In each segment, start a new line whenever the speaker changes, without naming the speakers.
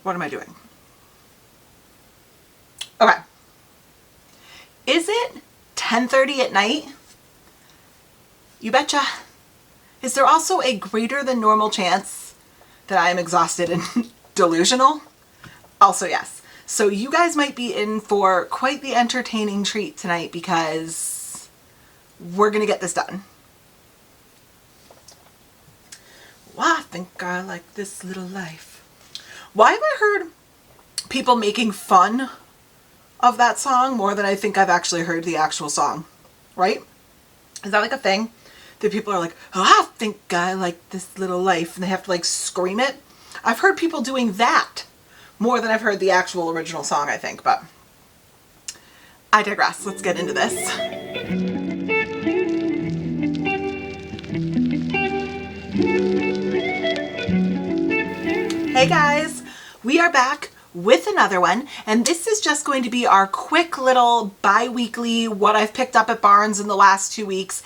What am I doing? Okay. Is it 10:30 at night? You betcha. Is there also a greater than normal chance that I am exhausted and delusional? Also, yes. So you guys might be in for quite the entertaining treat tonight because we're going to get this done. Well, I think I like this little life. Why have I heard people making fun of that song more than I think I've actually heard the actual song? Right? Is that like a thing? That people are like, oh, I think I like this little life, and they have to like scream it. I've heard people doing that more than I've heard the actual original song, I think, but I digress. Let's get into this. Hey guys, we are back with another one, and this is just going to be our quick little bi-weekly what I've picked up at Barnes in the last 2 weeks.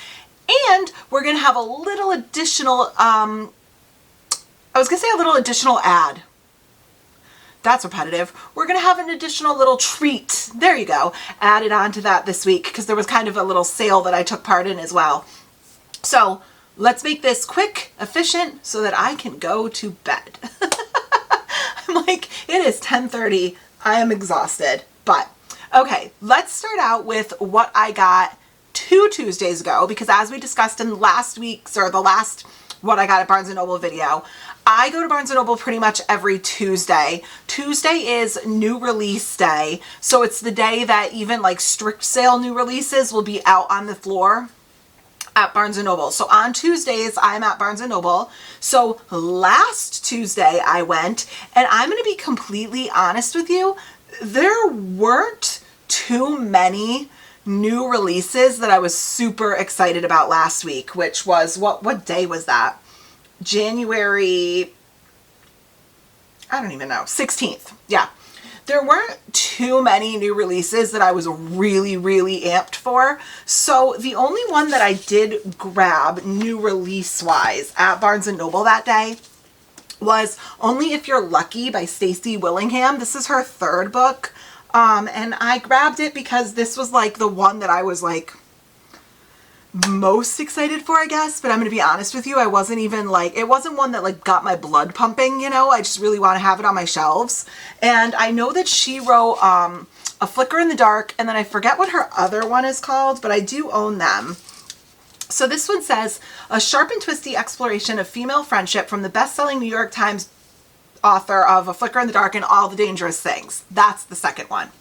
And we're going to have a little additional, I was going to say a little additional ad. That's repetitive. We're going to have an additional little treat. There you go. Added on to that this week because there was kind of a little sale that I took part in as well. So let's make this quick, efficient, so that I can go to bed. I'm like, it is 10:30. I am exhausted. But okay, let's start out with what I got 2 Tuesdays ago, because as we discussed in last week's or the last what I got at Barnes & Noble video, I go to Barnes & Noble pretty much every Tuesday. Tuesday is new release day. So it's the day that even like strict sale new releases will be out on the floor at Barnes & Noble. So on Tuesdays, I'm at Barnes & Noble. So last Tuesday I went, and I'm going to be completely honest with you, there weren't too many new releases that I was super excited about last week, which was, what day was that? January, I don't even know, 16th. Yeah. There weren't too many new releases that I was really, really amped for. So the only one that I did grab new release wise at Barnes & Noble that day was Only If You're Lucky by Stacey Willingham. This is her 3rd book. And I grabbed it because this was like the one that I was like most excited for, I guess. But I'm going to be honest with you, I wasn't even like, it wasn't one that like got my blood pumping, you know. I just really want to have it on my shelves. And I know that she wrote A Flicker in the Dark, and then I forget what her other one is called, but I do own them. So this one says, a sharp and twisty exploration of female friendship from the best-selling New York Times author of A Flicker in the Dark and All the Dangerous Things. That's the second one.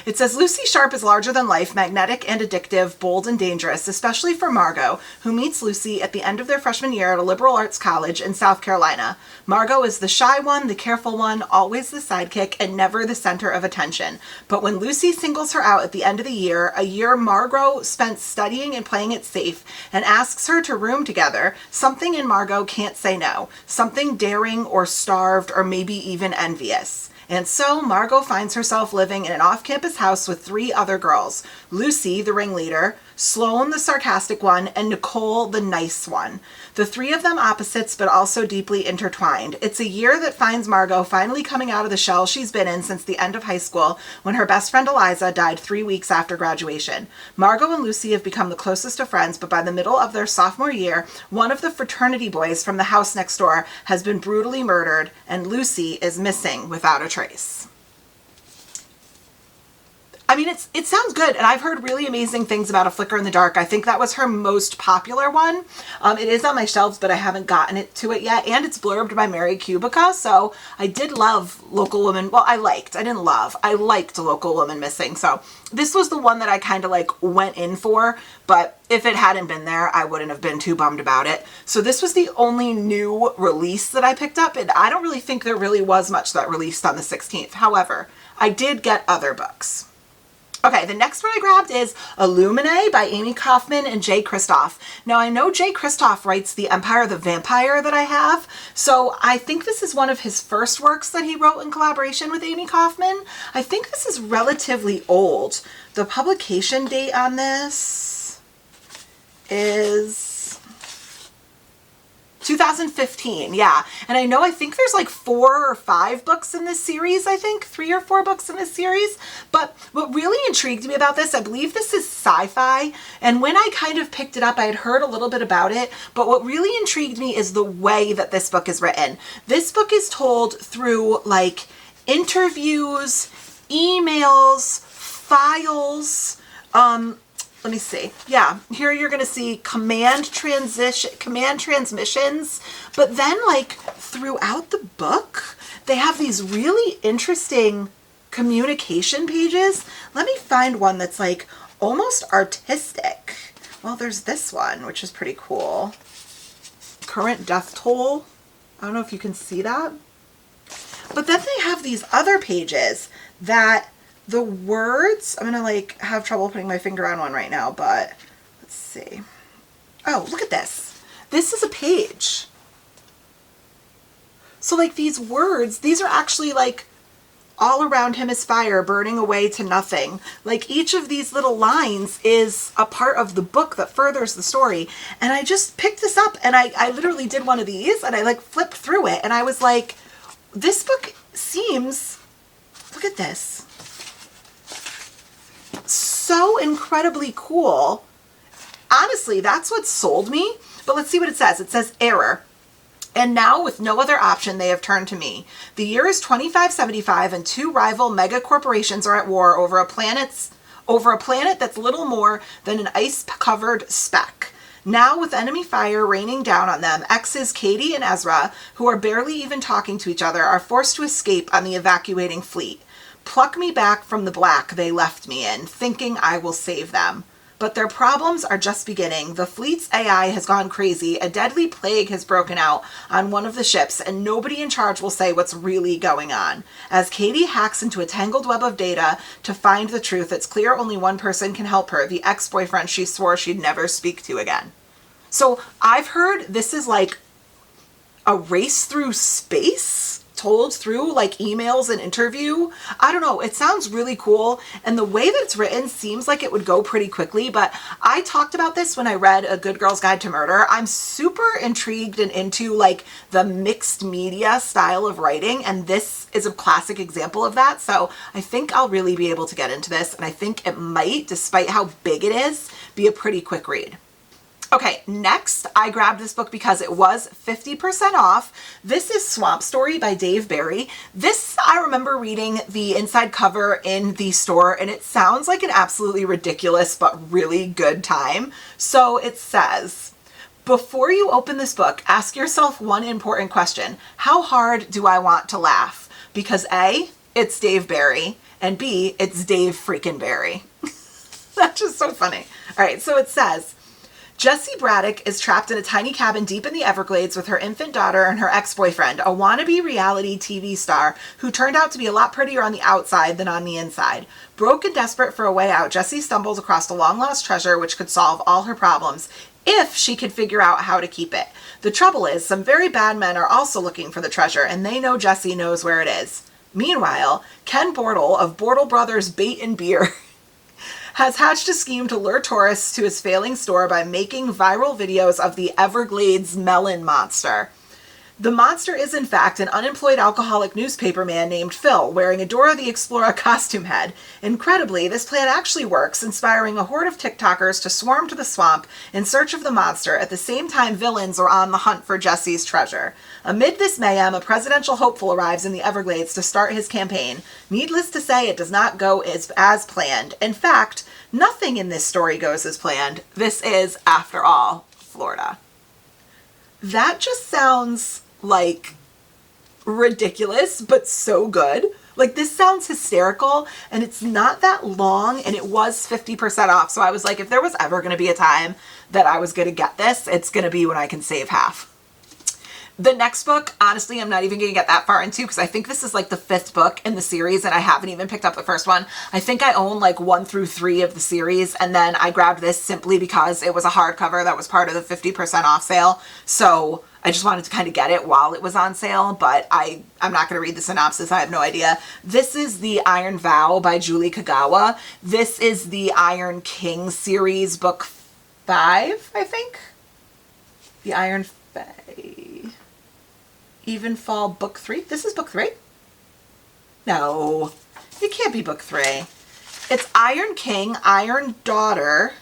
It says, Lucy Sharp is larger than life, magnetic and addictive, bold and dangerous, especially for Margot, who meets Lucy at the end of their freshman year at a liberal arts college in South Carolina. Margot is the shy one, the careful one, always the sidekick, and never the center of attention. But when Lucy singles her out at the end of the year, a year Margot spent studying and playing it safe, and asks her to room together, something in Margot can't say no. Something daring or starved or maybe even envious. And so Margot finds herself living in an off-campus house with 3 other girls. Lucy, the ringleader, Sloane, the sarcastic one, and Nicole, the nice one. The 3 of them opposites, but also deeply intertwined. It's a year that finds Margot finally coming out of the shell she's been in since the end of high school, when her best friend Eliza died 3 weeks after graduation. Margot and Lucy have become the closest of friends, but by the middle of their sophomore year, one of the fraternity boys from the house next door has been brutally murdered, and Lucy is missing without a trace. I mean, it sounds good, and I've heard really amazing things about A Flicker in the Dark. I think that was her most popular one. It is on my shelves, but I haven't gotten it to it yet, and it's blurbed by Mary Kubica, so I did love Local Woman. Well, I liked Local Woman Missing, so this was the one that I kind of like went in for, but if it hadn't been there, I wouldn't have been too bummed about it. So this was the only new release that I picked up, and I don't really think there really was much that released on the 16th. However, I did get other books. Okay, the next one I grabbed is Illumina by Amy Kaufman and Jay Kristoff. Now, I know Jay Kristoff writes The Empire of the Vampire that I have, so I think this is one of his first works that he wrote in collaboration with Amy Kaufman. I think this is relatively old. The publication date on this is 2015, yeah. And I think there's like 4 or 5 books in this series, I think. 3 or 4 books in this series. But what really intrigued me about this, I believe this is sci-fi. And when I kind of picked it up, I had heard a little bit about it. But what really intrigued me is the way that this book is written. This book is told through like interviews, emails, files, let me see. Yeah, here you're going to see command transmissions, but then like throughout the book, they have these really interesting communication pages. Let me find one that's like almost artistic. Well, there's this one, which is pretty cool. Current death toll. I don't know if you can see that. But then they have these other pages that the words, I'm going to like have trouble putting my finger on one right now, but let's see. Oh, look at this. This is a page. So like these words, these are actually like all around him is fire, burning away to nothing. Like each of these little lines is a part of the book that furthers the story. And I just picked this up and I literally did one of these and I like flipped through it and I was like, this book seems, look at this, so incredibly cool. Honestly, that's what sold me. But let's see what it says. It says error. And now with no other option, they have turned to me. The year is 2575 and 2 rival mega corporations are at war over a planet that's little more than an ice-covered speck. Now, with enemy fire raining down on them, exes Katie and Ezra, who are barely even talking to each other, are forced to escape on the evacuating fleet. Pluck me back from the black they left me in, thinking I will save them. But their problems are just beginning. The fleet's AI has gone crazy. A deadly plague has broken out on one of the ships, and nobody in charge will say what's really going on. As Katie hacks into a tangled web of data to find the truth, it's clear only one person can help her, the ex-boyfriend she swore she'd never speak to again. So I've heard this is like a race through space told through like emails and interview. I don't know. It sounds really cool. And the way that it's written seems like it would go pretty quickly. But I talked about this when I read A Good Girl's Guide to Murder. I'm super intrigued and into like the mixed media style of writing. And this is a classic example of that. So I think I'll really be able to get into this. And I think it might, despite how big it is, be a pretty quick read. Okay, next, I grabbed this book because it was 50% off. This is Swamp Story by Dave Barry. This, I remember reading the inside cover in the store, and it sounds like an absolutely ridiculous but really good time. So it says, before you open this book, ask yourself one important question. How hard do I want to laugh? Because A, it's Dave Barry, and B, it's Dave freaking Barry. That's just so funny. All right, so it says, Jessie Braddock is trapped in a tiny cabin deep in the Everglades with her infant daughter and her ex-boyfriend, a wannabe reality TV star who turned out to be a lot prettier on the outside than on the inside. Broke and desperate for a way out, Jessie stumbles across a long-lost treasure which could solve all her problems if she could figure out how to keep it. The trouble is, some very bad men are also looking for the treasure, and they know Jessie knows where it is. Meanwhile, Ken Bortle of Bortle Brothers Bait and Beer has hatched a scheme to lure tourists to his failing store by making viral videos of the Everglades melon monster. The monster is, in fact, an unemployed alcoholic newspaper man named Phil, wearing a Dora the Explorer costume head. Incredibly, this plan actually works, inspiring a horde of TikTokers to swarm to the swamp in search of the monster. At the same time, villains are on the hunt for Jessie's treasure. Amid this mayhem, a presidential hopeful arrives in the Everglades to start his campaign. Needless to say, it does not go as planned. In fact, nothing in this story goes as planned. This is, after all, Florida. That just sounds like ridiculous, but so good. Like, this sounds hysterical, and it's not that long, and it was 50% off. So I was like, if there was ever going to be a time that I was going to get this, it's going to be when I can save half. The next book, honestly, I'm not even going to get that far into because I think this is like the 5th book in the series and I haven't even picked up the first one. I think I own like 1 through 3 of the series, and then I grabbed this simply because it was a hardcover that was part of the 50% off sale. So I just wanted to kind of get it while it was on sale, but I'm not going to read the synopsis. I have no idea. This is The Iron Vow by Julie Kagawa. This is the Iron King series, book 5, I think. The Iron 5. Even Fall book 3. This is book 3? No, it can't be book 3. It's Iron King, Iron Daughter.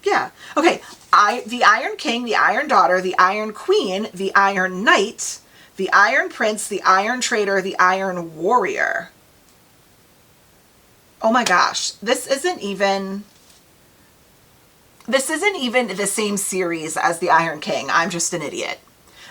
Yeah. Okay. The Iron King, the Iron Daughter, the Iron Queen, the Iron Knight, the Iron Prince, the Iron Trader, the Iron Warrior. Oh my gosh. This isn't even the same series as the Iron King. I'm just an idiot.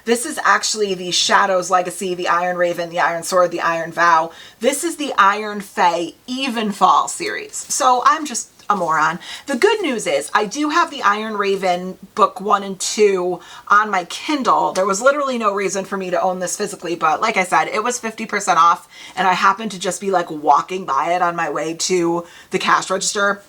This is actually the Shadow's Legacy, the Iron Raven, the Iron Sword, the Iron Vow. This is the Iron Fae Evenfall series. So I'm just a moron. The good news is I do have the Iron Raven book 1 and 2 on my Kindle. There was literally no reason for me to own this physically, but like I said, it was 50% off and I happened to just be like walking by it on my way to the cash register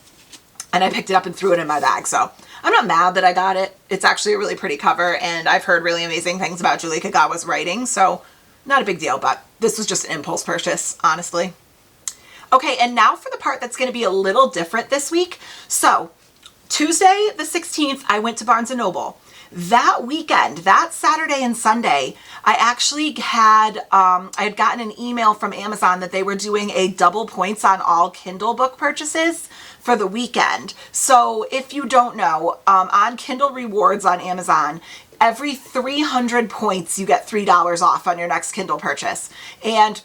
and I picked it up and threw it in my bag. So I'm not mad that I got it. It's actually a really pretty cover and I've heard really amazing things about Julie Kagawa's writing, so not a big deal, but this was just an impulse purchase, honestly. Okay, and now for the part that's going to be a little different this week. So Tuesday the 16th, I went to Barnes & Noble. That weekend, that Saturday and Sunday, I actually had, I had gotten an email from Amazon that they were doing a double points on all Kindle book purchases for the weekend. So if you don't know, on Kindle Rewards on Amazon, every 300 points, you get $3 off on your next Kindle purchase. And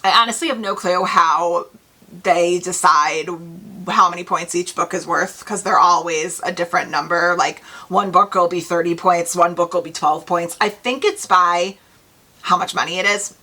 I honestly have no clue how they decide how many points each book is worth because they're always a different number. Like one book will be 30 points, one book will be 12 points. I think it's by how much money it is.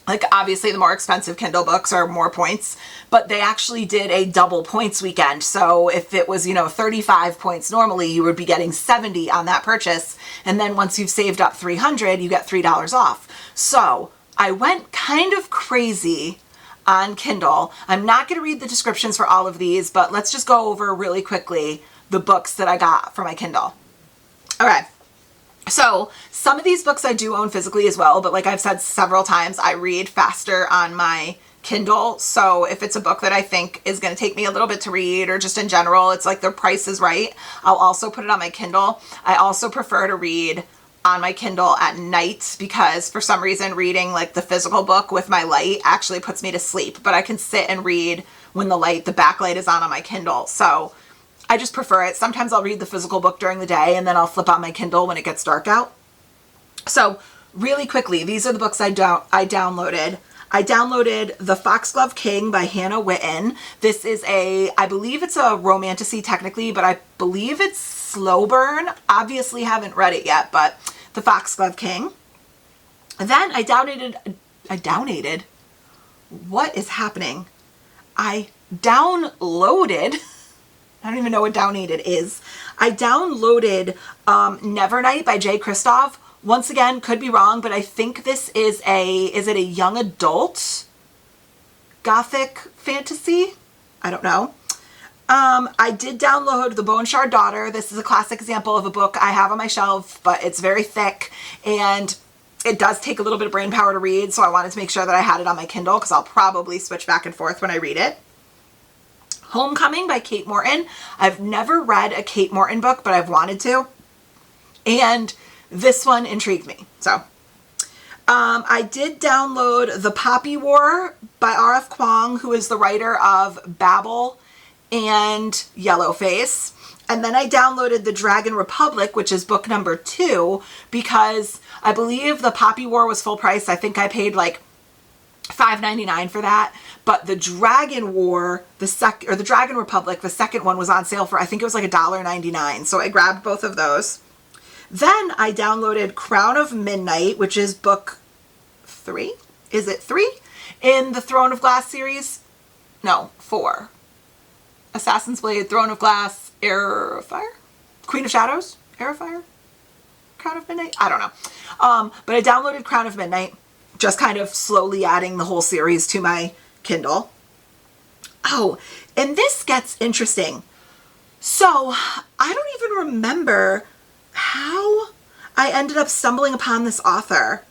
Like obviously the more expensive Kindle books are more points, but they actually did a double points weekend. So if it was, 35 points normally, you would be getting 70 on that purchase. And then once you've saved up 300, you get $3 off. So I went kind of crazy on Kindle. I'm not going to read the descriptions for all of these, but let's just go over really quickly the books that I got for my Kindle. Okay. So some of these books I do own physically as well, but like I've said several times, I read faster on my Kindle. So if it's a book that I think is going to take me a little bit to read or just in general, it's like the price is right, I'll also put it on my Kindle. I also prefer to read on my Kindle at night because for some reason reading like the physical book with my light actually puts me to sleep, but I can sit and read when the backlight is on my Kindle. So I just prefer it. Sometimes I'll read the physical book during the day and then I'll flip on my Kindle when it gets dark out. So really quickly, these are the books I downloaded. I downloaded The Foxglove King by Hannah Witten. This is I believe it's a romantasy technically, but I believe it's slow burn. Obviously haven't read it yet, but The Foxglove King. And then I downloaded. What is happening? I downloaded. I don't even know what downloaded is. I downloaded Nevernight by Jay Kristoff. Once again, could be wrong, but I think this is is it a young adult gothic fantasy? I don't know. I did download The Bone Shard Daughter. This is a classic example of a book I have on my shelf, but it's very thick and it does take a little bit of brain power to read. So I wanted to make sure that I had it on my Kindle because I'll probably switch back and forth when I read it. Homecoming by Kate Morton. I've never read a Kate Morton book, but I've wanted to. And this one intrigued me. So I did download The Poppy War by R.F. Kuang, who is the writer of Babel and Yellowface. And then I downloaded The Dragon Republic, which is book number 2, because I believe The Poppy War was full price. I think I paid like $5.99 for that. But The Dragon War, The Dragon Republic, the second one was on sale for, I think it was like $1.99. So I grabbed both of those. Then I downloaded Crown of Midnight, which is book 3. Is it 3? In the Throne of Glass series? No, 4. Assassin's Blade, Throne of Glass, Heir of Fire? Queen of Shadows? Heir of Fire? Crown of Midnight? I don't know. But I downloaded Crown of Midnight, just kind of slowly adding the whole series to my Kindle. Oh, and this gets interesting. So I don't even remember how I ended up stumbling upon this author.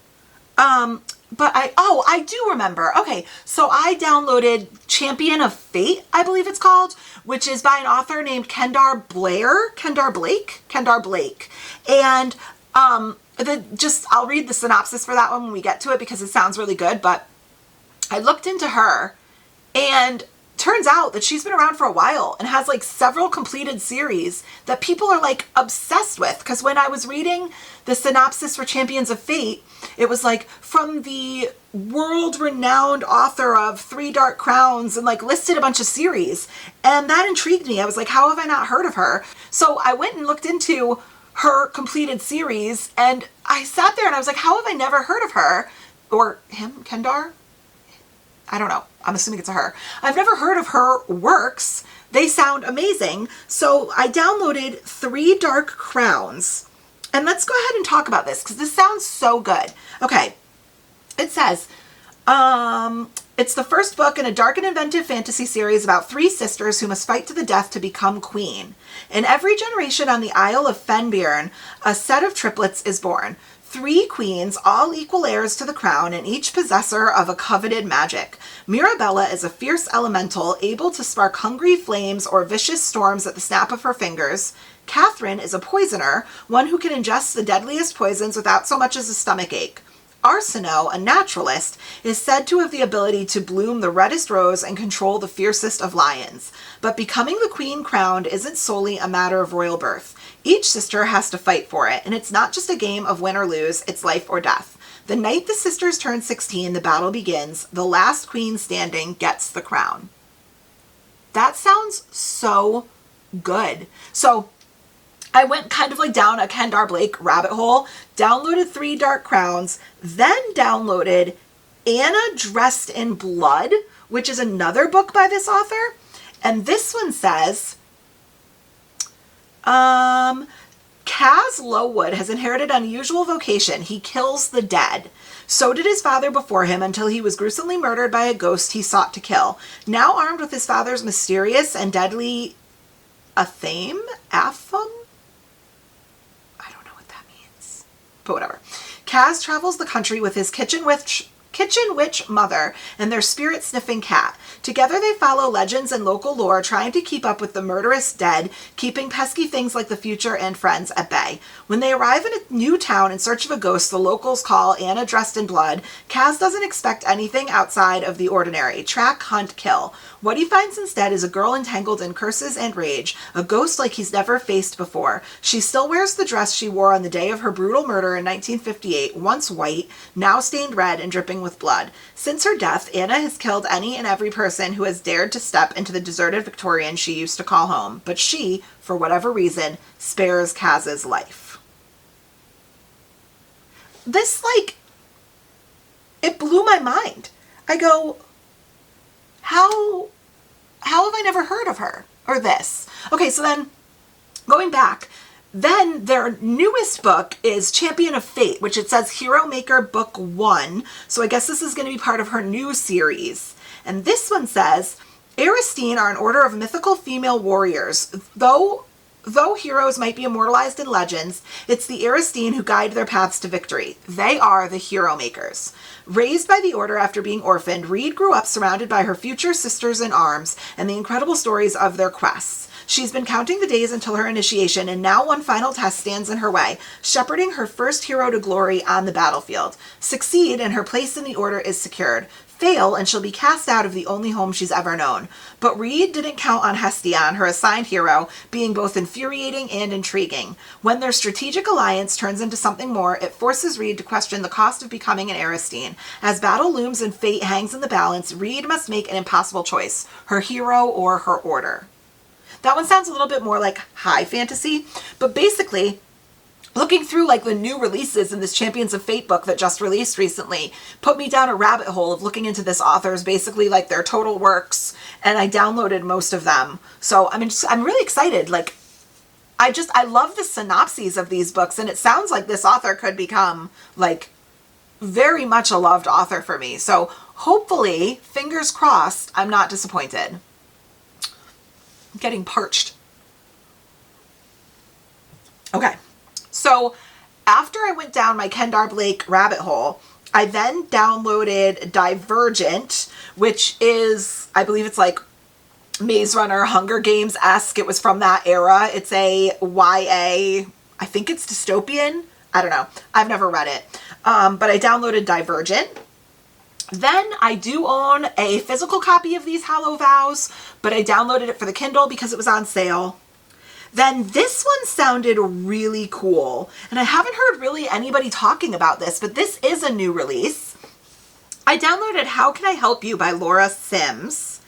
But I do remember. Okay, so I downloaded Champion of Fate, I believe it's called, which is by an author named Kendare Blake. And I'll read the synopsis for that one when we get to it because it sounds really good, but I looked into her and turns out that she's been around for a while and has like several completed series that people are like obsessed with. Because when I was reading the synopsis for Champions of Fate, it was like from the world-renowned author of Three Dark Crowns and like listed a bunch of series. And that intrigued me. I was like, how have I not heard of her? So I went and looked into her completed series and I sat there and I was like, how have I never heard of her? Or him, Kendare? I don't know. I'm assuming it's a her. I've never heard of her works. They sound amazing. So I downloaded Three Dark Crowns. And let's go ahead and talk about this because this sounds so good. Okay. It says, it's the first book in a dark and inventive fantasy series about three sisters who must fight to the death to become queen. In every generation on the Isle of Fenbjorn, a set of triplets is born. 3 queens, all equal heirs to the crown, and each possessor of a coveted magic. Mirabella is a fierce elemental, able to spark hungry flames or vicious storms at the snap of her fingers. Catherine is a poisoner, one who can ingest the deadliest poisons without so much as a stomach ache. Arsinoe, a naturalist, is said to have the ability to bloom the reddest rose and control the fiercest of lions. But becoming the queen crowned isn't solely a matter of royal birth. Each sister has to fight for it, and it's not just a game of win or lose, it's life or death. The night the sisters turn 16, the battle begins. The last queen standing gets the crown. That sounds so good. So I went kind of like down a Kendare Blake rabbit hole, downloaded Three Dark Crowns, then downloaded Anna Dressed in Blood, which is another book by this author. And this one says, Kaz Lowood has inherited an unusual vocation. He kills the dead. So did his father before him until he was gruesomely murdered by a ghost he sought to kill. Now armed with his father's mysterious and deadly athame? Atham? I don't know what that means. But whatever. Kaz travels the country with his kitchen witch mother and their spirit-sniffing cat. Together they follow legends and local lore, trying to keep up with the murderous dead, keeping pesky things like the future and friends at bay. When they arrive in a new town in search of a ghost the locals call Anna Dressed in Blood, Kaz doesn't expect anything outside of the ordinary. Track, hunt, kill. What he finds instead is a girl entangled in curses and rage, a ghost like he's never faced before. She still wears the dress she wore on the day of her brutal murder in 1958, once white, now stained red and dripping with blood. Since her death, Anna has killed any and every person who has dared to step into the deserted Victorian she used to call home. But she, for whatever reason, spares Kaz's life. This, like, it blew my mind. I go, how have I never heard of her? Or this? Okay, so then, going back, then their newest book is Champion of Fate, which it says Hero Maker Book 1. So I guess this is going to be part of her new series. And this one says, Aristine are an order of mythical female warriors. Though heroes might be immortalized in legends, it's the Aristine who guide their paths to victory. They are the Hero Makers. Raised by the order after being orphaned, Reed grew up surrounded by her future sisters in arms and the incredible stories of their quests. She's been counting the days until her initiation, and now one final test stands in her way, shepherding her first hero to glory on the battlefield. Succeed, and her place in the order is secured. Fail, and she'll be cast out of the only home she's ever known. But Reed didn't count on Hestion, her assigned hero, being both infuriating and intriguing. When their strategic alliance turns into something more, it forces Reed to question the cost of becoming an Aristine. As battle looms and fate hangs in the balance, Reed must make an impossible choice, her hero or her order. That one sounds a little bit more like high fantasy, but basically, looking through like the new releases in this Champions of Fate book that just released recently put me down a rabbit hole of looking into this author's basically like their total works, and I downloaded most of them. So I'm really excited. Like, I love the synopses of these books, and it sounds like this author could become like very much a loved author for me. So hopefully, fingers crossed, I'm not disappointed. I'm getting parched. Okay. So after I went down my Kendare Blake rabbit hole, I then downloaded Divergent, which is, I believe it's like Maze Runner, Hunger Games-esque. It was from that era. It's a YA, I think it's dystopian. I don't know. I've never read it. But I downloaded Divergent. Then I do own a physical copy of these Hollow Vows, but I downloaded it for the Kindle because it was on sale. Then this one sounded really cool, and I haven't heard really anybody talking about this, but this is a new release. I downloaded How Can I Help You by Laura Sims,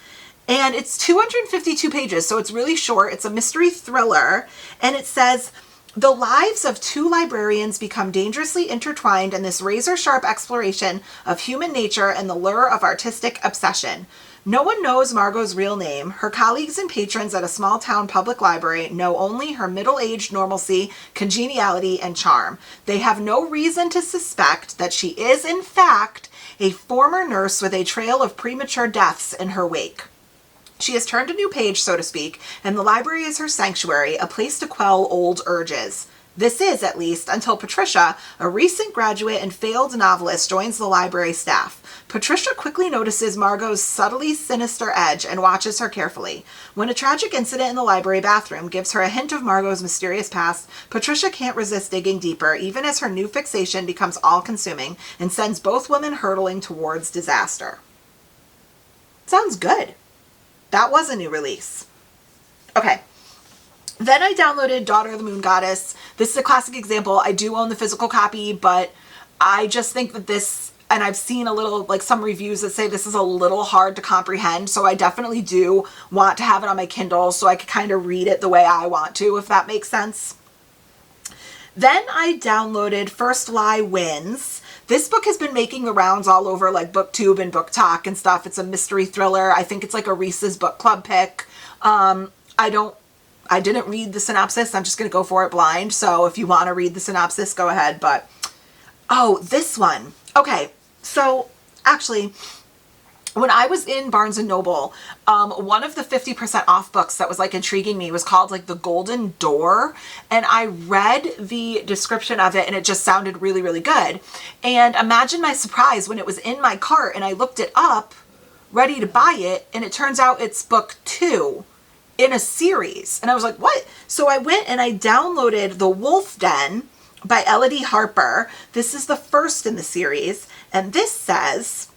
and it's 252 pages, so it's really short. It's a mystery thriller, and it says, the lives of two librarians become dangerously intertwined in this razor-sharp exploration of human nature and the lure of artistic obsession. No one knows Margot's real name. Her colleagues and patrons at a small-town public library know only her middle-aged normalcy, congeniality, and charm. They have no reason to suspect that she is, in fact, a former nurse with a trail of premature deaths in her wake. She has turned a new page, so to speak, and the library is her sanctuary, a place to quell old urges. This is, at least, until Patricia, a recent graduate and failed novelist, joins the library staff. Patricia quickly notices Margot's subtly sinister edge and watches her carefully. When a tragic incident in the library bathroom gives her a hint of Margot's mysterious past, Patricia can't resist digging deeper, even as her new fixation becomes all-consuming and sends both women hurtling towards disaster. Sounds good. That was a new release. Okay. Then I downloaded Daughter of the Moon Goddess. This is a classic example. I do own the physical copy, but I just think that this, and I've seen a little, like some reviews that say this is a little hard to comprehend. So I definitely do want to have it on my Kindle so I can kind of read it the way I want to, if that makes sense. Then I downloaded First Lie Wins. This book has been making the rounds all over like BookTube and BookTok and stuff. It's a mystery thriller. I think it's like a Reese's Book Club pick. I didn't read the synopsis. I'm just going to go for it blind. So if you want to read the synopsis, go ahead. But, oh, this one. Okay, so actually, when I was in Barnes & Noble, one of the 50% off books that was like intriguing me was called like The Golden Door. And I read the description of it and it just sounded really, really good. And imagine my surprise when it was in my cart and I looked it up, ready to buy it. And it turns out it's book 2 in a series. And I was like, what? So I went and I downloaded The Wolf Den by Elodie Harper. This is the first in the series. And this says,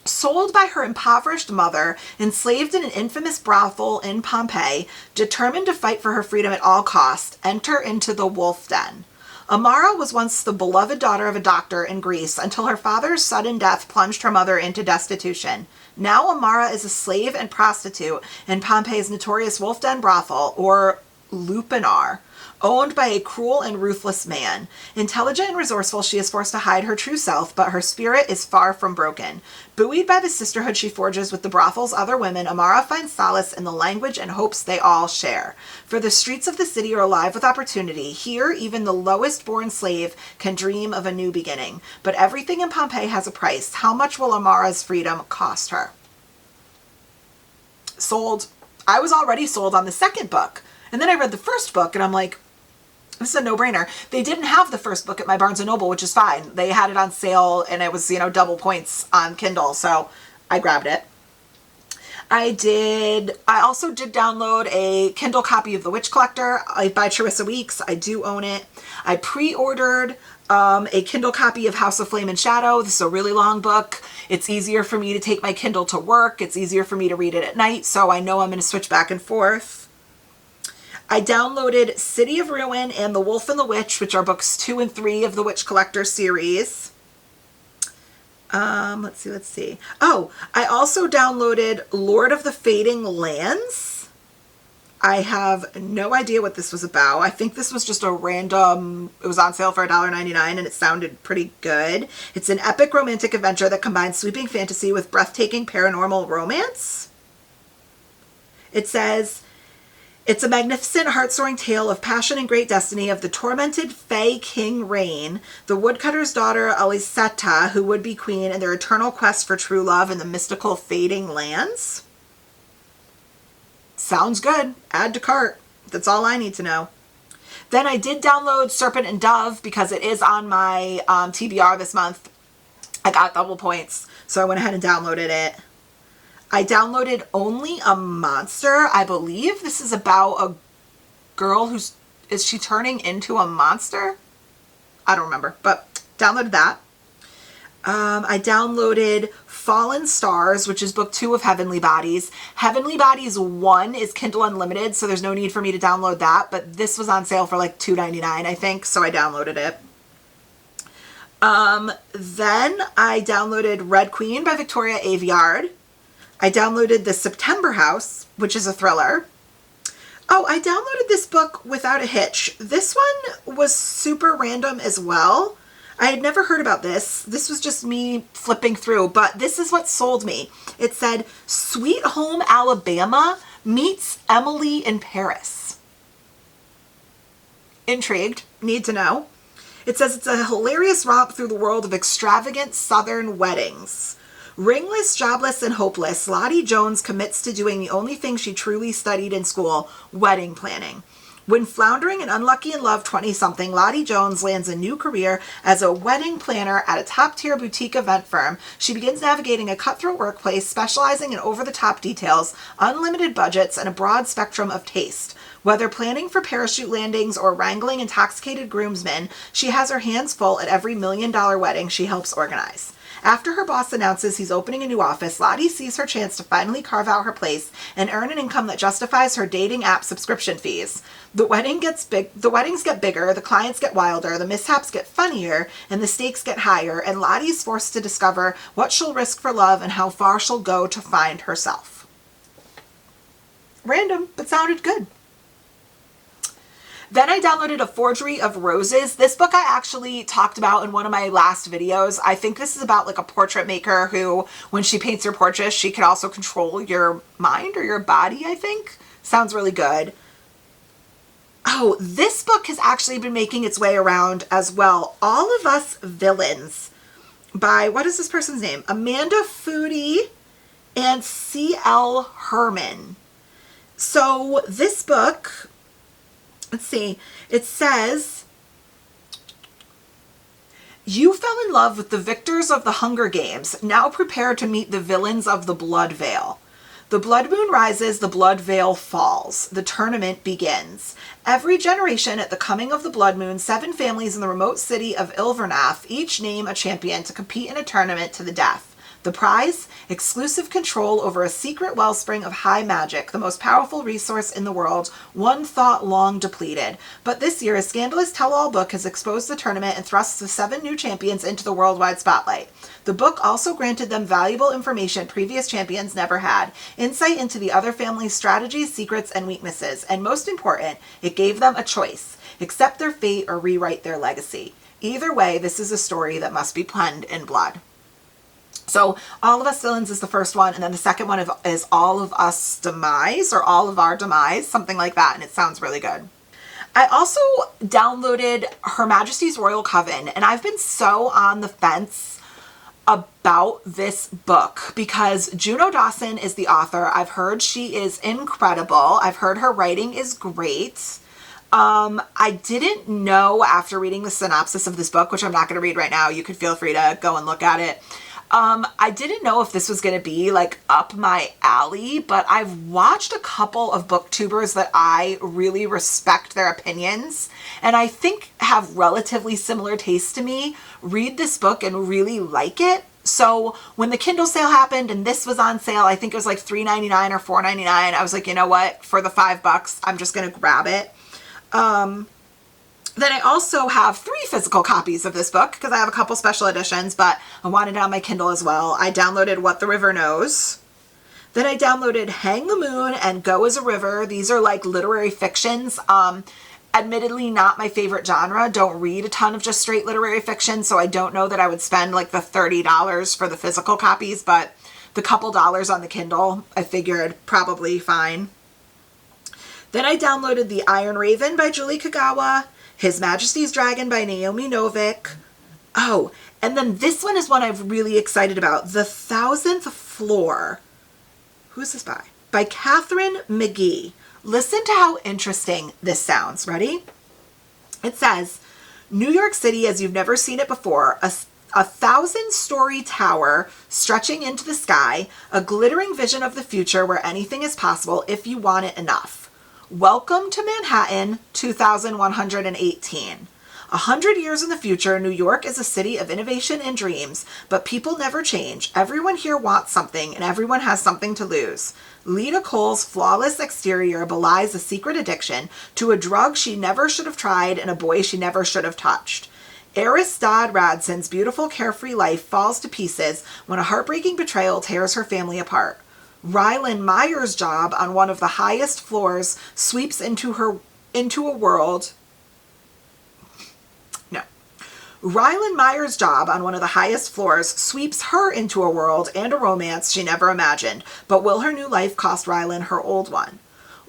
sold by her impoverished mother, enslaved in an infamous brothel in Pompeii, determined to fight for her freedom at all costs, enter into the Wolf Den. Amara was once the beloved daughter of a doctor in Greece until her father's sudden death plunged her mother into destitution. Now Amara is a slave and prostitute in Pompeii's notorious Wolf Den brothel, or Lupinar, owned by a cruel and ruthless man. Intelligent and resourceful, she is forced to hide her true self, but her spirit is far from broken. Buoyed by the sisterhood she forges with the brothel's other women, Amara finds solace in the language and hopes they all share. For the streets of the city are alive with opportunity. Here, even the lowest-born slave can dream of a new beginning. But everything in Pompeii has a price. How much will Amara's freedom cost her? Sold. I was already sold on the second book. And then I read the first book and I'm like, this is a no-brainer. They didn't have the first book at my Barnes & Noble, which is fine. They had it on sale and it was, double points on Kindle. So I grabbed it. I also did download a Kindle copy of The Witch Collector by Charissa Weeks. I do own it. I pre-ordered a Kindle copy of House of Flame and Shadow. This is a really long book. It's easier for me to take my Kindle to work. It's easier for me to read it at night. So I know I'm going to switch back and forth. I downloaded City of Ruin and The Wolf and the Witch, which are books 2 and 3 of the Witch Collector series. Let's see. Oh, I also downloaded Lord of the Fading Lands. I have no idea what this was about. I think this was just a random, it was on sale for $1.99 and it sounded pretty good. It's an epic romantic adventure that combines sweeping fantasy with breathtaking paranormal romance. It says, it's a magnificent, heart-soaring tale of passion and great destiny of the tormented Fae King Rain, the woodcutter's daughter Alisetta, who would be queen, and their eternal quest for true love in the mystical Fading Lands. Sounds good. Add to cart. That's all I need to know. Then I did download Serpent and Dove because it is on my TBR this month. I got double points, so I went ahead and downloaded it. I downloaded Only a Monster. I believe this is about a girl is she turning into a monster? I don't remember, but downloaded that. I downloaded Fallen Stars, which is book 2 of Heavenly Bodies. Heavenly Bodies 1 is Kindle Unlimited, so there's no need for me to download that, but this was on sale for like $2.99, I think, so I downloaded it. Then I downloaded Red Queen by Victoria Aveyard. I downloaded The September House, which is a thriller. Oh, I downloaded this book Without a Hitch. This one was super random as well. I had never heard about this. This was just me flipping through, but this is what sold me. It said, Sweet Home Alabama meets Emily in Paris. Intrigued. Need to know. It says it's a hilarious romp through the world of extravagant Southern weddings. Ringless, jobless, and hopeless, Lottie Jones commits to doing the only thing she truly studied in school, wedding planning. When floundering and unlucky in love 20-something, Lottie Jones lands a new career as a wedding planner at a top-tier boutique event firm. She begins navigating a cutthroat workplace, specializing in over-the-top details, unlimited budgets, and a broad spectrum of taste. Whether planning for parachute landings or wrangling intoxicated groomsmen, she has her hands full at every million-dollar wedding she helps organize. After her boss announces he's opening a new office, Lottie sees her chance to finally carve out her place and earn an income that justifies her dating app subscription fees. The weddings get bigger, the clients get wilder, the mishaps get funnier, and the stakes get higher, and Lottie's forced to discover what she'll risk for love and how far she'll go to find herself. Random, but sounded good. Then I downloaded A Forgery of Roses. This book I actually talked about in one of my last videos. I think this is about like a portrait maker who, when she paints your portrait, she can also control your mind or your body, I think. Sounds really good. Oh, this book has actually been making its way around as well. All of Us Villains by, what is this person's name? Amanda Foody and C.L. Herman. So this book, let's see, it says, you fell in love with the victors of the Hunger Games. Now prepare to meet the villains of the Blood Veil. The blood moon rises, the blood veil falls. The tournament begins. Every generation at the coming of the blood moon, 7 families in the remote city of Ilvernath each name a champion to compete in a tournament to the death. The prize? Exclusive control over a secret wellspring of high magic, the most powerful resource in the world, one thought long depleted. But this year, a scandalous tell-all book has exposed the tournament and thrust the 7 new champions into the worldwide spotlight. The book also granted them valuable information previous champions never had, insight into the other family's strategies, secrets, and weaknesses, and most important, it gave them a choice: accept their fate or rewrite their legacy. Either way, this is a story that must be penned in blood. So All of Us Villains is the first one, and then the second one is All of Us Demise, or All of Our Demise, something like that, and it sounds really good. I also downloaded Her Majesty's Royal Coven, and I've been so on the fence about this book because Juno Dawson is the author. I've heard she is incredible. I've heard her writing is great. I didn't know after reading the synopsis of this book, which I'm not going to read right now, you could feel free to go and look at it. I didn't know if this was going to be like up my alley, but I've watched a couple of booktubers that I really respect their opinions and I think have relatively similar tastes to me read this book and really like it. So when the Kindle sale happened and this was on sale, I think it was like $3.99 or $4.99. I was like, you know what, for the $5, I'm just going to grab it. Then I also have 3 physical copies of this book because I have a couple special editions, but I wanted it on my Kindle as well. I downloaded What the River Knows. Then I downloaded Hang the Moon and Go as a River. These are like literary fictions. Admittedly, not my favorite genre. Don't read a ton of just straight literary fiction, so I don't know that I would spend like the $30 for the physical copies, but the couple dollars on the Kindle, I figured probably fine. Then I downloaded The Iron Raven by Julie Kagawa, His Majesty's Dragon by Naomi Novik. Oh, and then this one is one I'm really excited about. The Thousandth Floor. Who's this by? By Catherine McGee. Listen to how interesting this sounds. Ready? It says, New York City as you've never seen it before. A 1,000-story tower stretching into the sky. A glittering vision of the future where anything is possible if you want it enough. Welcome to Manhattan, 2118. 100 years in the future, New York is a city of innovation and dreams, but people never change. Everyone here wants something, and everyone has something to lose. Lita Cole's flawless exterior belies a secret addiction to a drug she never should have tried and a boy she never should have touched. Eris Dodd Radson's beautiful, carefree life falls to pieces when a heartbreaking betrayal tears her family apart. Rylan Meyer's job on one of the highest floors sweeps into a world. No. Rylan Meyer's job on one of the highest floors sweeps her into a world and a romance she never imagined. But will her new life cost Rylan her old one?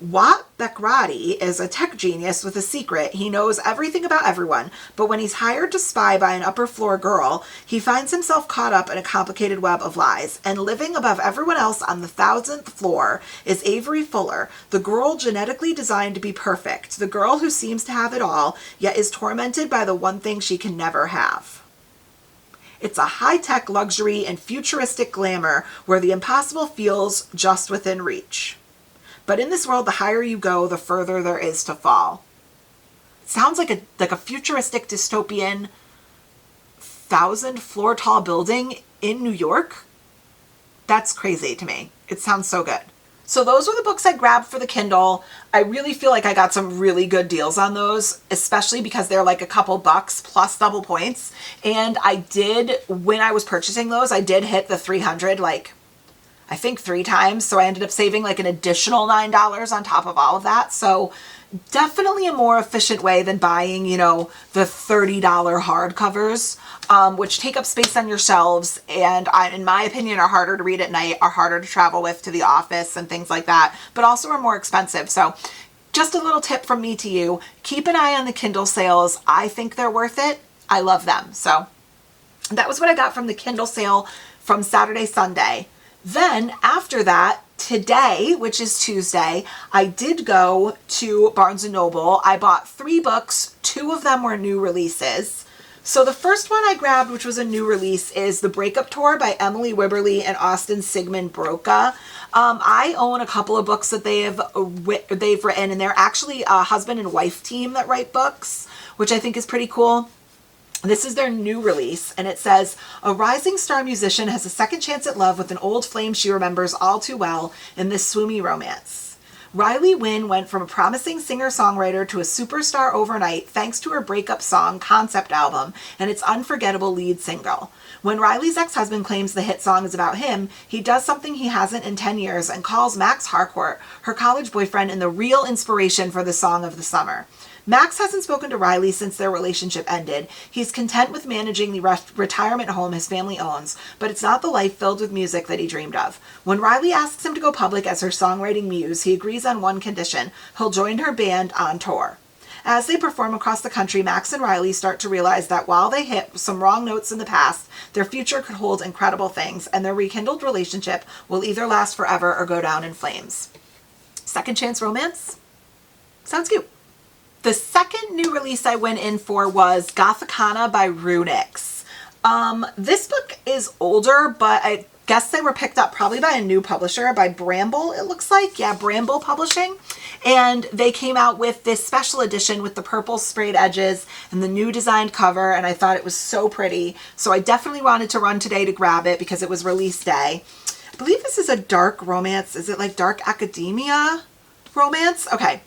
Wat Bekrati is a tech genius with a secret. He knows everything about everyone, but when he's hired to spy by an upper floor girl, he finds himself caught up in a complicated web of lies. And living above everyone else on the 1000th floor is Avery Fuller, the girl genetically designed to be perfect, the girl who seems to have it all, yet is tormented by the one thing she can never have. It's a high-tech luxury and futuristic glamour where the impossible feels just within reach. But in this world, the higher you go, the further there is to fall. Sounds like a futuristic dystopian 1,000-floor tall building in New York. That's crazy to me. It sounds so good. So those were the books I grabbed for the Kindle. I really feel like I got some really good deals on those, especially because they're like a couple bucks plus double points. And I did, when I was purchasing those, I did hit the 300 I think 3 times. So I ended up saving like an additional $9 on top of all of that. So definitely a more efficient way than buying, the $30 hardcovers, which take up space on your shelves and in my opinion are harder to read at night, are harder to travel with to the office and things like that, but also are more expensive. So just a little tip from me to you, keep an eye on the Kindle sales. I think they're worth it. I love them. So that was what I got from the Kindle sale from Saturday, Sunday. Then after that, today, which is Tuesday, I did go to Barnes & Noble. I bought 3 books. 2 of them were new releases. So the first one I grabbed, which was a new release, is The Breakup Tour by Emily Wibberley and Austin Sigmund Broca. I own a couple of books that they've written, and they're actually a husband and wife team that write books, which I think is pretty cool. This is their new release, and it says, a rising star musician has a second chance at love with an old flame she remembers all too well in this swoomy romance. Riley Wynn went from a promising singer-songwriter to a superstar overnight thanks to her breakup song concept album and its unforgettable lead single. When Riley's ex-husband claims the hit song is about him, he does something he hasn't in 10 years and calls Max Harcourt, her college boyfriend, and the real inspiration for the song of the summer. Max hasn't spoken to Riley since their relationship ended. He's content with managing the retirement home his family owns, but it's not the life filled with music that he dreamed of. When Riley asks him to go public as her songwriting muse, he agrees on one condition: he'll join her band on tour. As they perform across the country, Max and Riley start to realize that while they hit some wrong notes in the past, their future could hold incredible things, and their rekindled relationship will either last forever or go down in flames. Second chance romance? Sounds cute. The second new release I went in for was Gothicana by Runix. This book is older, but I guess they were picked up probably by a new publisher, by Bramble, it looks like. Yeah, Bramble Publishing. And they came out with this special edition with the purple sprayed edges and the new designed cover, and I thought it was so pretty. So I definitely wanted to run today to grab it because it was release day. I believe this is a dark romance. Is it like dark academia romance? Okay.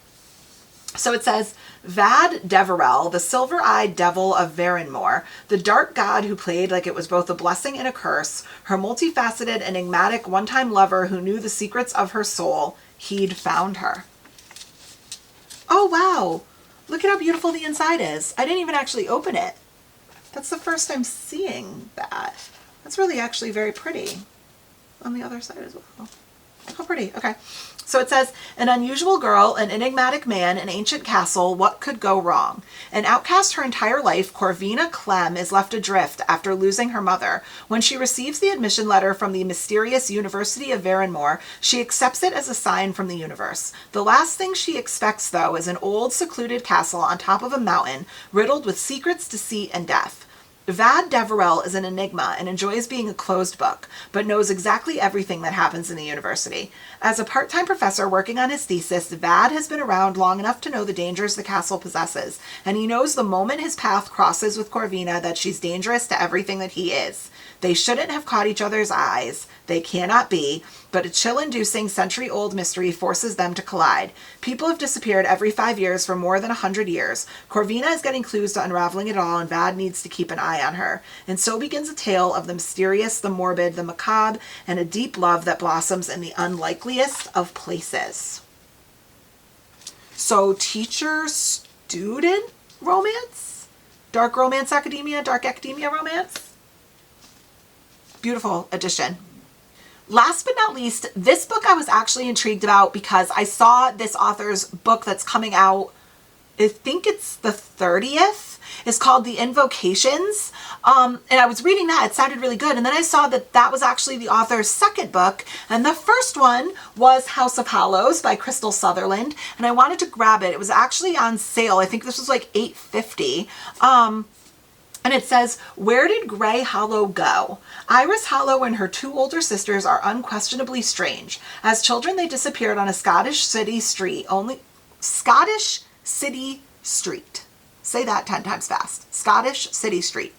So it says, Vad Deverell, the silver-eyed devil of Varenmore, the dark god who played like it was both a blessing and a curse, her multifaceted, enigmatic, one-time lover who knew the secrets of her soul, he'd found her. Oh, wow. Look at how beautiful the inside is. I didn't even actually open it. That's the first time seeing that. That's really actually very pretty on the other side as well. How pretty. Okay. So it says, an unusual girl, an enigmatic man, an ancient castle, what could go wrong? An outcast her entire life, Corvina Clem is left adrift after losing her mother. When she receives the admission letter from the mysterious University of Varenmore, she accepts it as a sign from the universe. The last thing she expects, though, is an old, secluded castle on top of a mountain, riddled with secrets, deceit, and death. Vad Deverell is an enigma and enjoys being a closed book, but knows exactly everything that happens in the university. As a part-time professor working on his thesis, Vad has been around long enough to know the dangers the castle possesses, and he knows the moment his path crosses with Corvina that she's dangerous to everything that he is. They shouldn't have caught each other's eyes. They cannot be, but a chill-inducing century-old mystery forces them to collide. People have disappeared every 5 years for more than 100 years. Corvina is getting clues to unraveling it all, and Vad needs to keep an eye on her. And so begins a tale of the mysterious, the morbid, the macabre, and a deep love that blossoms in the unlikeliest of places. So, teacher-student romance? Dark romance academia, dark academia romance? Beautiful addition. Last but not least, this book I was actually intrigued about because I saw this author's book that's coming out, I think it's the 30th. It's called The Invocations. And I was reading that. It sounded really good. And then I saw that that was actually the author's second book. And the first one was House of Hollows by Crystal Sutherland. And I wanted to grab it. It was actually on sale. I think this was like $8.50. And it says, "Where did Grey Hollow go? Iris Hollow and her two older sisters are unquestionably strange. As children, they disappeared on a Scottish city street. Say that 10 times fast. Scottish city street.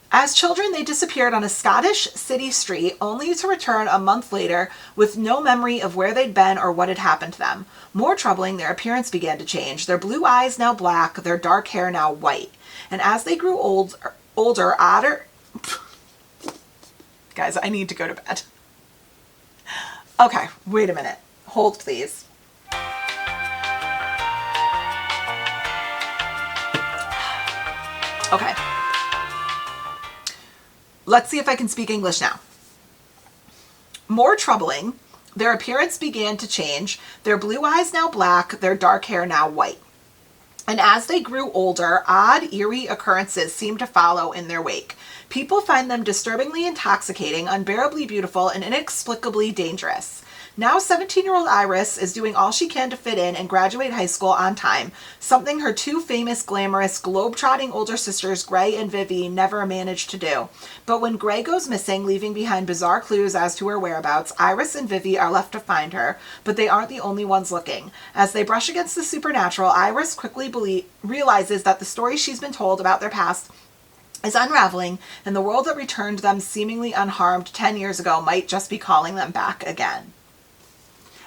As children, they disappeared on a Scottish city street, only to return a month later with no memory of where they'd been or what had happened to them. More troubling, their appearance began to change. Their blue eyes now black, their dark hair now white. And as they grew older, odder..." Guys, I need to go to bed. Okay, wait a minute. Hold, please. Okay. Let's see if I can speak English now. More troubling, their appearance began to change. Their blue eyes now black, their dark hair now white. And as they grew older, odd, eerie occurrences seemed to follow in their wake. People find them disturbingly intoxicating, unbearably beautiful, and inexplicably dangerous. Now 17-year-old Iris is doing all she can to fit in and graduate high school on time, something her two famous, glamorous, globe-trotting older sisters, Grey and Vivi, never managed to do. But when Grey goes missing, leaving behind bizarre clues as to her whereabouts, Iris and Vivi are left to find her, but they aren't the only ones looking. As they brush against the supernatural, Iris quickly realizes that the story she's been told about their past is unraveling, and the world that returned them seemingly unharmed 10 years ago might just be calling them back again.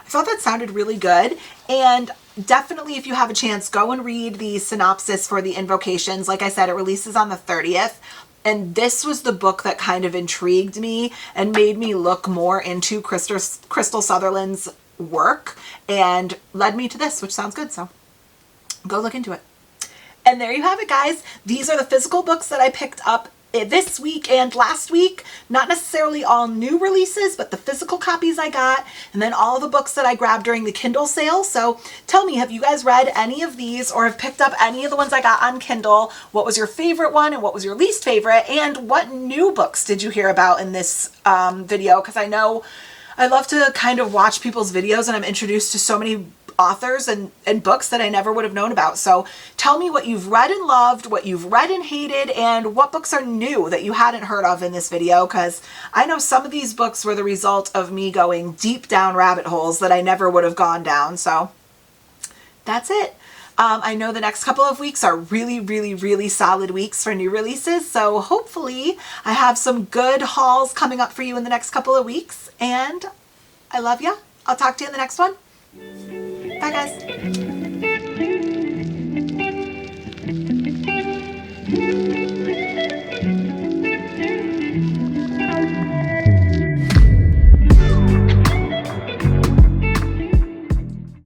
I thought that sounded really good, and definitely if you have a chance, go and read the synopsis for The Invocations. Like I said, it releases on the 30th, and this was the book that kind of intrigued me and made me look more into Crystal Sutherland's work and led me to this, which sounds good, so go look into it. And there you have it, guys. These are the physical books that I picked up this week and last week. Not necessarily all new releases, but the physical copies I got, and then all the books that I grabbed during the Kindle sale. So tell me, have you guys read any of these or have picked up any of the ones I got on Kindle? What was your favorite one and what was your least favorite? And what new books did you hear about in this video? Because I know I love to kind of watch people's videos, and I'm introduced to so many authors and books that I never would have known about. So tell me what you've read and loved, what you've read and hated, and what books are new that you hadn't heard of in this video, because I know some of these books were the result of me going deep down rabbit holes that I never would have gone down. So that's it. I know the next couple of weeks are really, really, really solid weeks for new releases. So hopefully I have some good hauls coming up for you in the next couple of weeks. And I love ya. I'll talk to you in the next one. Bye, guys.